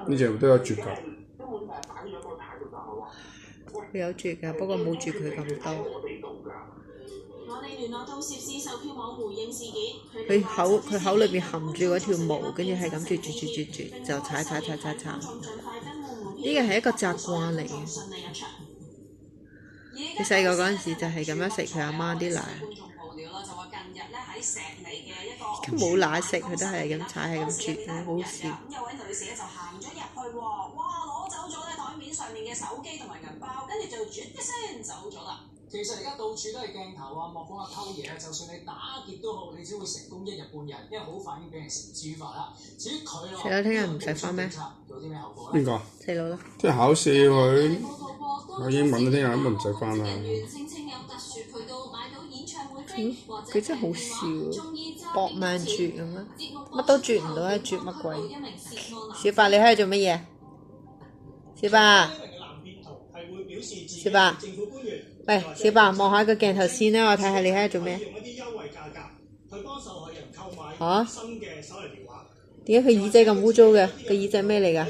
呢隻都有絕㗎。佢有絕㗎，不過冇絕佢咁多。佢口裏邊含住嗰條毛，跟住係咁啜，就踩。呢個係一個習慣嚟嘅。佢細個嗰陣時就係咁樣食佢阿媽啲奶。佢冇奶食，佢都係咁踩，係咁啜，好笑。有位女士咧就行咗入去喎，哇！攞走咗咧台面上面嘅手機同埋銀包，跟住就啜一聲走咗啦。其實而家到處都係鏡頭啊，莫講話偷嘢啊，就算你打劫都好，你只會成功一日半日，因為好快已經俾人繩之於法啦。至於佢咯，細佬聽日唔使翻咩？有啲咩後果咧？邊個？細佬咯。聽日考試佢考英文都聽日咁唔使翻啦。佢真係好笑喎，搏命啜咁樣，乜都啜唔到，係啜乜鬼？小白你喺度做乜嘢？小白，小白，喂，小白望下個鏡頭先啦，我睇下你喺度做咩？嚇？點解佢耳仔咁污糟嘅？個耳仔咩嚟㗎？